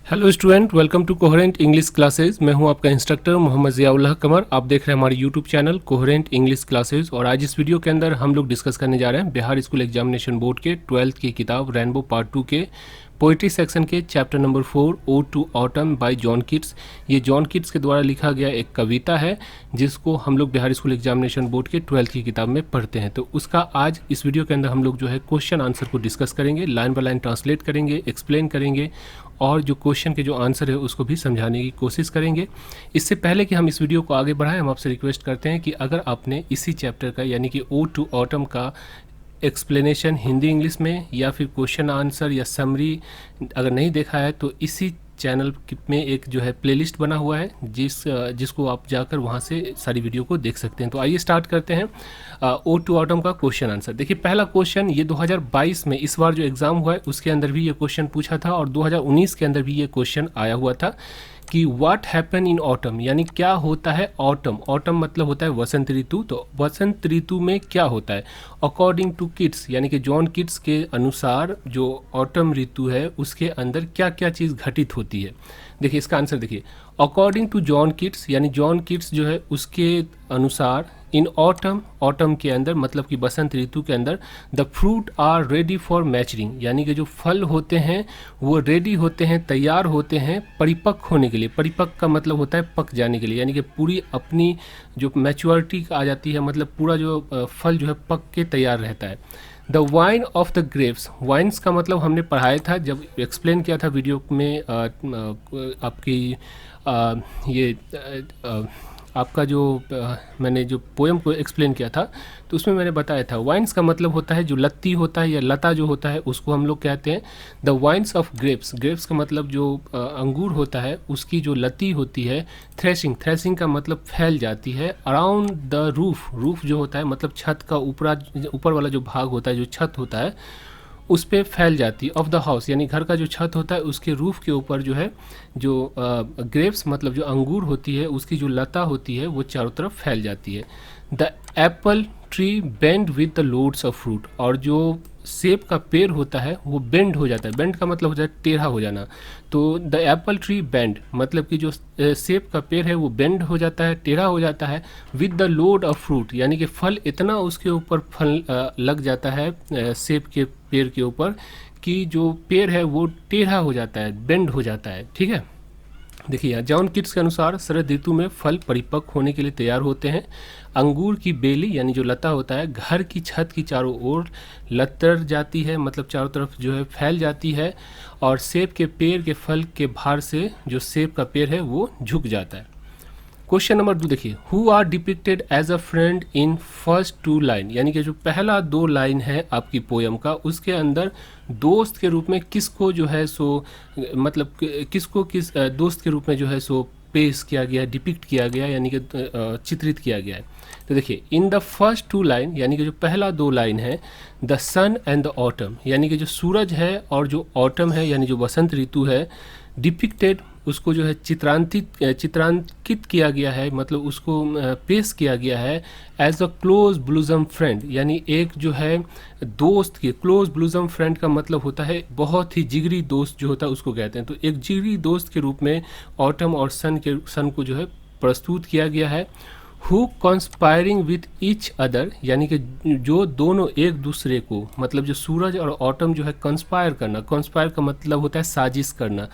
Hello student, welcome to coherent English classes. मैं हूं आपका इंस्ट्रक्टर मोहम्मद ज़ियाउल्लाह कमर। आप देख रहे हैं हमारे YouTube channel coherent English classes. और आज इस वीडियो के अंदर हम लोग डिस्कस करने जा रहे हैं बिहार स्कूल एग्जामिनेशन बोर्ड के 12th की किताब रेनबो पार्ट 2 के पोइट्री सेक्शन के chapter number 4 ode to autumn by John Keats. ये जॉन किट्स के द्वारा लिखा गया एक कविता है जिसको हम लोग बिहार स्कूल एग्जामिनेशन बोर्ड के 12th की किताब में पढ़ते हैं। तो उसका आज इस वीडियो के अंदर हम लोग जो है क्वेश्चन आंसर को डिस्कस करेंगे, लाइन बाय लाइन ट्रांसलेट करेंगे, एक्सप्लेन करेंगे और जो क्वेश्चन के जो आंसर है उसको भी समझाने की कोशिश करेंगे। इससे पहले कि हम इस वीडियो को आगे बढ़ाएं, हम आपसे रिक्वेस्ट करते हैं कि अगर आपने इसी चैप्टर का यानी कि ओड टू ऑटम का एक्सप्लेनेशन हिंदी इंग्लिश में या फिर क्वेश्चन आंसर या समरी अगर नहीं देखा है तो इसी चैनल में एक जो है प्लेलिस्ट बना हुआ है जिसको आप जाकर वहाँ से सारी वीडियो को देख सकते हैं। तो आइए स्टार्ट करते हैं ओड टू ऑटम का क्वेश्चन आंसर। देखिए पहला क्वेश्चन ये 2022 में इस बार जो एग्ज़ाम हुआ है उसके अंदर भी ये क्वेश्चन पूछा था और 2019 के अंदर भी ये क्वेश्चन आया हुआ था कि व्हाट हैपन इन ऑटम, यानी क्या होता है ऑटम। ऑटम मतलब होता है वसंत ऋतु। तो वसंत ऋतु में क्या होता है अकॉर्डिंग टू किट्स, यानी कि जॉन किट्स के अनुसार जो ऑटम ऋतु है उसके अंदर क्या क्या चीज़ घटित होती है। देखिए इसका आंसर देखिए, अकॉर्डिंग टू जॉन किट्स यानी जॉन किट्स जो है उसके अनुसार इन ऑटम, ऑटम के अंदर मतलब कि बसंत ऋतु के अंदर the fruit are ready for maturing, यानी कि जो फल होते हैं वो रेडी होते हैं, तैयार होते हैं परिपक्व होने के लिए। परिपक्व का मतलब होता है पक जाने के लिए, यानी कि पूरी अपनी जो मैच्योरिटी आ जाती है, मतलब पूरा जो फल जो है पक के तैयार रहता है। The vine of the grapes, vines का मतलब हमने पढ़ाया था जब एक्सप्लेन किया था वीडियो में आपकी ये आपका जो मैंने जो पोएम को एक्सप्लेन किया था तो उसमें मैंने बताया था वाइन्स का मतलब होता है जो लत्ती होता है या लता जो होता है उसको हम लोग कहते हैं the vines of grapes. Grapes का मतलब जो अंगूर होता है उसकी जो लत्ती होती है। थ्रेशिंग, थ्रेशिंग का मतलब फैल जाती है अराउंड द रूफ, रूफ जो होता है मतलब छत का ऊपर वाला जो भाग होता है, जो छत होता है उस पर फैल जाती है। ऑफ द हाउस यानी घर का जो छत होता है उसके रूफ के ऊपर जो है जो ग्रेप्स मतलब जो अंगूर होती है उसकी जो लता होती है वो चारों तरफ फैल जाती है। The Apple tree bend with the loads of fruit, और जो सेब का पेड़ होता है वो बेंड हो जाता है। बेंड का मतलब होता है टेढ़ा हो जाना। तो द एप्पल ट्री बेंड मतलब कि जो सेब का पेड़ है वो बेंड हो जाता है, टेढ़ा हो जाता है। With the load of fruit यानी कि फल इतना उसके ऊपर फल लग जाता है सेब के पेड़ के ऊपर कि जो पेड़ है वो टेढ़ा हो जाता है, बेंड हो जाता है। ठीक है, देखिए यहाँ जॉन किट्स के अनुसार शरद ऋतु में फल परिपक्व होने के लिए तैयार होते हैं। अंगूर की बेली यानी जो लता होता है घर की छत की चारों ओर लतर जाती है, मतलब चारों तरफ जो है फैल जाती है। और सेब के पेड़ के फल के भार से जो सेब का पेड़ है वो झुक जाता है। क्वेश्चन नंबर 2 देखिए, who are depicted as a friend in first 2 line, यानी कि जो पहला 2 लाइन है आपकी पोयम का उसके अंदर दोस्त के रूप में किसको जो है सो मतलब किसको किस दोस्त के रूप में जो है सो पेश किया गया, डिपिक्ट किया गया यानी कि चित्रित किया गया है। तो देखिए इन द फर्स्ट 2 लाइन यानी कि जो पहला 2 लाइन है the sun and the autumn, यानी कि जो सूरज है और जो ऑटम है यानी जो बसंत ऋतु है। डिपिक्टेड उसको जो है चित्रांकित किया गया है, मतलब उसको पेश किया गया है एज अ क्लोज ब्लूजम फ्रेंड, यानी एक जो है दोस्त के। क्लोज ब्लूजम फ्रेंड का मतलब होता है बहुत ही जिगरी दोस्त जो होता है उसको कहते हैं। तो एक जिगरी दोस्त के रूप में ऑटम और सन को जो है प्रस्तुत किया गया है। Who conspiring with each other, यानी कि जो दोनों एक दूसरे को, मतलब जो सूरज और ऑटम जो है कंस्पायर करना, कंस्पायर का मतलब होता है साजिश करना।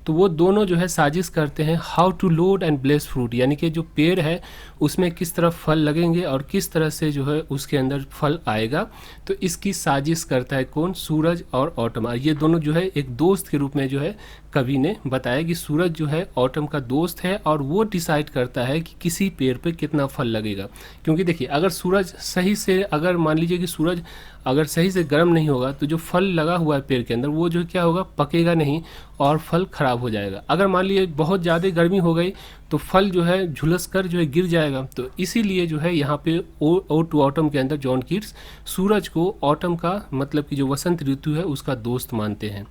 तो वो दोनों जो है साजिश करते हैं how to load and bless fruit, यानी कि जो पेड़ है उसमें किस तरह फल लगेंगे और किस तरह से जो है उसके अंदर फल आएगा। तो इसकी साजिश करता है कौन, सूरज और ऑटम। ये दोनों जो है एक दोस्त के रूप में जो है कवि ने बताया कि सूरज जो है ऑटम का दोस्त है और वो डिसाइड करता है कि किसी पेड़ पे कितना फल लगेगा। क्योंकि देखिए अगर सूरज सही से, अगर मान लीजिए कि सूरज अगर सही से गर्म नहीं होगा तो जो फल लगा हुआ है पेड़ के अंदर वो जो क्या होगा, पकेगा नहीं और फल खराब हो जाएगा। अगर मान लीजिए बहुत ज़्यादा गर्मी हो गई तो फल जो है झुलस कर जो है गिर जाएगा। तो इसीलिए जो है यहाँ पे ओ टू ऑटम के अंदर जॉन किट्स सूरज को ऑटम का मतलब कि जो वसंत ऋतु है उसका दोस्त मानते हैं।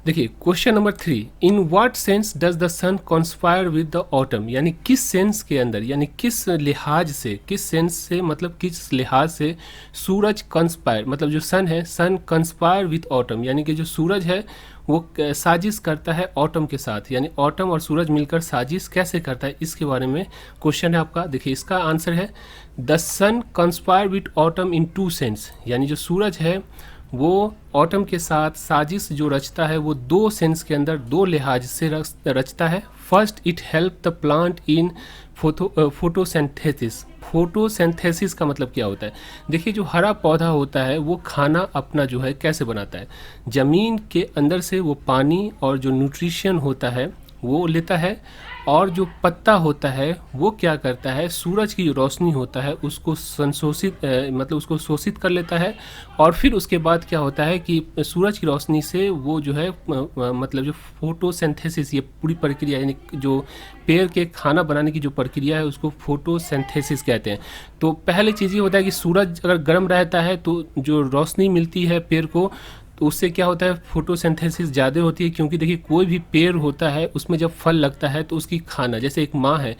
देखिए question number 3, in what sense does the sun conspire with the autumn, यानी किस सेंस के अंदर, यानी किस लिहाज से, किस सेंस से मतलब किस लिहाज से सूरज कंस्पायर, मतलब जो सन है सन कंस्पायर विद ऑटम, यानी कि जो सूरज है वो साजिश करता है ऑटम के साथ, यानी ऑटम और सूरज मिलकर साजिश कैसे करता है, इसके बारे में क्वेश्चन है आपका। देखिए इसका आंसर है the sun conspire with autumn in two sense, यानी जो सूरज है वो ऑटम के साथ साजिश जो रचता है वो दो सेंस के अंदर, दो लिहाज से रचता है। First it help the plant in photosynthesis. Photosynthesis का मतलब क्या होता है? देखिए जो हरा पौधा होता है वो खाना अपना जो है कैसे बनाता है, ज़मीन के अंदर से वो पानी और जो न्यूट्रिशन होता है वो लेता है, और जो पत्ता होता है वो क्या करता है, सूरज की जो रोशनी होता है उसको संशोषित मतलब उसको शोषित कर लेता है, और फिर उसके बाद क्या होता है कि सूरज की रोशनी से वो जो है मतलब जो फोटोसिंथेसिस, ये पूरी प्रक्रिया यानी जो पेड़ के खाना बनाने की जो प्रक्रिया है उसको फोटोसिंथेसिस कहते हैं। तो पहले चीज़ ये होता है कि सूरज अगर गर्म रहता है तो जो रोशनी मिलती है पेड़ को, तो उससे क्या होता है, फोटोसिंथेसिस ज़्यादा होती है। क्योंकि देखिए कोई भी पेड़ होता है उसमें जब फल लगता है तो उसकी खाना, जैसे एक माँ है,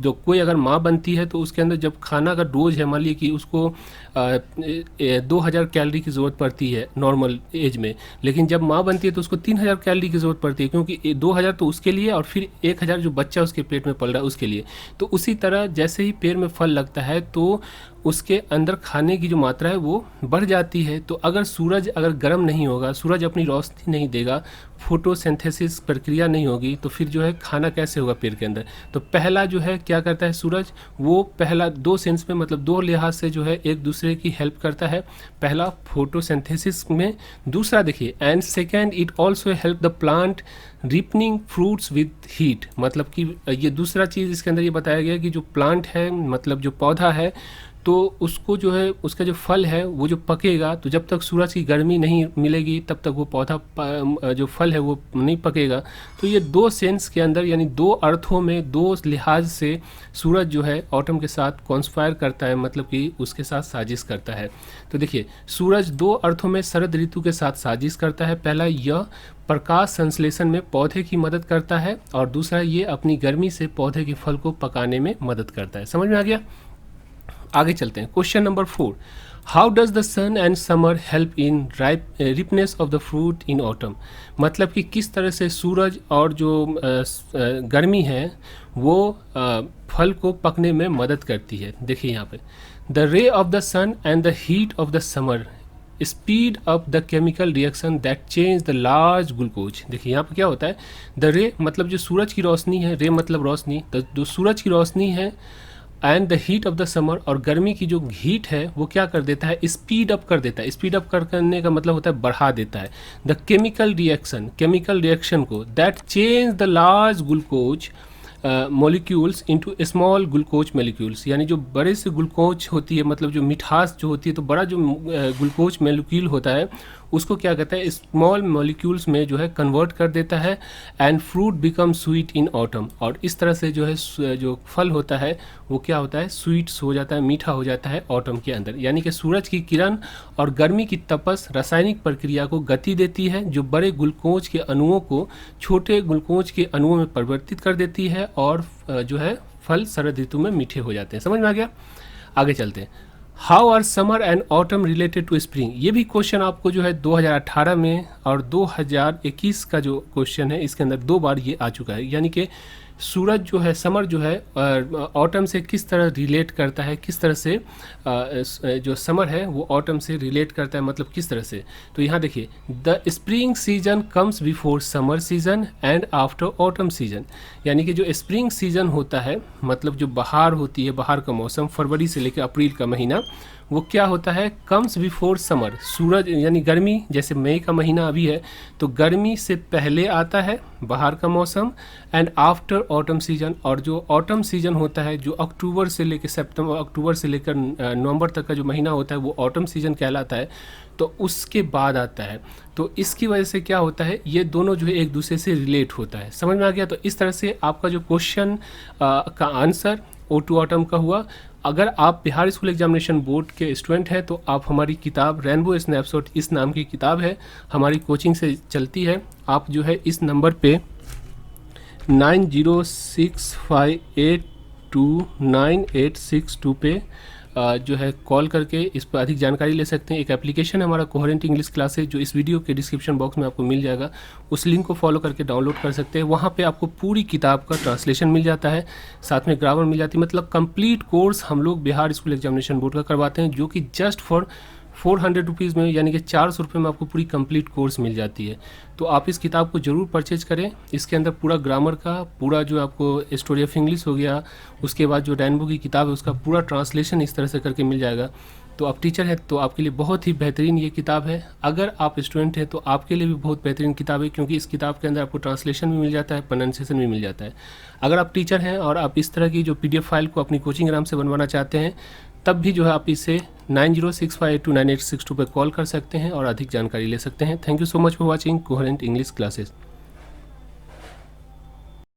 जो कोई अगर माँ बनती है तो उसके अंदर जब खाना का डोज है, मान लीजिए कि उसको 2000 कैलोरी की ज़रूरत पड़ती है नॉर्मल एज में, लेकिन जब माँ बनती है तो उसको 3000 कैलोरी की ज़रूरत पड़ती है, क्योंकि 2000 तो उसके लिए और फिर 1000 जो बच्चा उसके पेट में पल रहा है उसके लिए। तो उसी तरह जैसे ही पेड़ में फल लगता है तो उसके अंदर खाने की जो मात्रा है वो बढ़ जाती है। तो अगर सूरज अगर गर्म नहीं होगा, सूरज अपनी रोशनी नहीं देगा, फोटोसिंथेसिस प्रक्रिया नहीं होगी, तो फिर जो है खाना कैसे होगा पेड़ के अंदर। तो पहला जो है क्या करता है सूरज, वो पहला दो सेंस में मतलब दो लिहाज से जो है एक दूसरे की हेल्प करता है। पहला फोटोसिंथेसिस में, दूसरा देखिए and second it also help the plant ripening fruits with heat. मतलब कि ये दूसरा चीज़ इसके अंदर ये बताया गया कि जो प्लांट है मतलब जो पौधा है तो उसको जो है उसका जो फल है वो जो पकेगा, तो जब तक सूरज की गर्मी नहीं मिलेगी तब तक वो पौधा जो फल है वो नहीं पकेगा। तो ये दो सेंस के अंदर यानी दो अर्थों में, दो लिहाज से सूरज जो है ऑटम के साथ कॉन्स्पायर करता है, मतलब कि उसके साथ साजिश करता है। तो देखिए सूरज दो अर्थों में शरद ऋतु के साथ साजिश करता है। पहला यह प्रकाश संश्लेषण में पौधे की मदद करता है, और दूसरा ये अपनी गर्मी से पौधे के फल को पकाने में मदद करता है। समझ में आ गया? आगे चलते हैं। Question number 4, how does the sun and summer help in ripeness of the fruit in autumn. मतलब कि किस तरह से सूरज और जो गर्मी है वो फल को पकने में मदद करती है। देखिए यहाँ पे the ray of the sun and the heat of the summer speed up the chemical reaction that change the large glucose. देखिए यहाँ पे क्या होता है, द रे मतलब जो सूरज की रोशनी है, रे मतलब रोशनी, तो जो सूरज की रोशनी है and the heat of the summer, और गर्मी की जो हीट है वो क्या कर देता है, स्पीड अप कर देता है। स्पीड अप करने का मतलब होता है बढ़ा देता है। द केमिकल रिएक्शन को that change the large glucose molecules into small glucose molecules, यानी जो बड़े से ग्लूकोज होती है, मतलब जो मिठास जो होती है, तो बड़ा जो ग्लूकोज मॉलिक्यूल होता है उसको क्या कहता है, स्मॉल मॉलिक्यूल्स में जो है कन्वर्ट कर देता है। And fruit become sweet in autumn, और इस तरह से जो है जो फल होता है वो क्या होता है, स्वीट्स हो जाता है, मीठा हो जाता है ऑटम के अंदर। यानी कि सूरज की किरण और गर्मी की तपस रासायनिक प्रक्रिया को गति देती है, जो बड़े ग्लूकोज के अणुओं को छोटे ग्लूकोज के अणुओं में परिवर्तित कर देती है, और जो है फल शरद ऋतु में मीठे हो जाते हैं। समझ में आ गया? आगे चलते हैं। How are summer and autumn related to spring. ये भी क्वेश्चन आपको जो है 2018 में और 2021 का जो क्वेश्चन है इसके अंदर दो बार ये आ चुका है। यानी कि सूरज जो है, समर जो है ऑटम से किस तरह रिलेट करता है, किस तरह से जो समर है वो ऑटम से रिलेट करता है, मतलब किस तरह से। तो यहाँ देखिए the spring season comes before summer season and after autumn season. यानी कि जो स्प्रिंग सीजन होता है, मतलब जो बहार होती है, बहार का मौसम फरवरी से लेकर अप्रैल का महीना, वो क्या होता है, कम्स बिफोर समर। सूरज यानी गर्मी, जैसे मई का महीना अभी है तो गर्मी से पहले आता है बाहर का मौसम, एंड आफ्टर ऑटम सीजन। और जो ऑटम सीजन होता है जो अक्टूबर से लेकर नवंबर तक का जो महीना होता है वो ऑटम सीजन कहलाता है, तो उसके बाद आता है। तो इसकी वजह से क्या होता है, ये दोनों जो है एक दूसरे से रिलेट होता है। समझ में आ गया? तो इस तरह से आपका जो क्वेश्चन का आंसर O2 ऑटम का हुआ। अगर आप बिहार स्कूल एग्जामिनेशन बोर्ड के स्टूडेंट हैं तो आप हमारी किताब रेनबो स्नैपशॉट इस नाम की किताब है, हमारी कोचिंग से चलती है। आप जो है इस नंबर पे 9065829862 पे जो है कॉल करके इस पर अधिक जानकारी ले सकते हैं। एक एप्लीकेशन है हमारा कोहेरेंट इंग्लिश क्लासेज, जो इस वीडियो के डिस्क्रिप्शन बॉक्स में आपको मिल जाएगा। उस लिंक को फॉलो करके डाउनलोड कर सकते हैं। वहाँ पे आपको पूरी किताब का ट्रांसलेशन मिल जाता है, साथ में ग्रामर मिल जाती है। मतलब कंप्लीट कोर्स हम लोग बिहार स्कूल एग्जामिनेशन बोर्ड का करवाते हैं, जो कि जस्ट फॉर 400 रुपीज़ में, यानी कि 400 रुपये में आपको पूरी कंप्लीट कोर्स मिल जाती है। तो आप इस किताब को ज़रूर परचेज करें। इसके अंदर पूरा ग्रामर का, पूरा जो आपको स्टोरी ऑफ इंग्लिश हो गया, उसके बाद जो रेनबो की किताब है उसका पूरा ट्रांसलेशन इस तरह से करके मिल जाएगा। तो आप टीचर हैं तो आपके लिए बहुत ही बेहतरीन ये किताब है। अगर आप स्टूडेंट हैं तो आपके लिए भी बहुत बेहतरीन किताब है, क्योंकि इस किताब के अंदर आपको ट्रांसलेशन भी मिल जाता है, प्रोनाउंसिएशन भी मिल जाता है। अगर आप टीचर हैं और आप इस तरह की जो PDF फाइल को अपनी कोचिंग आराम से बनवाना चाहते हैं, तब भी जो है आप इसे 9065829862 पर कॉल कर सकते हैं और अधिक जानकारी ले सकते हैं। Thank you so much for watching coherent English classes.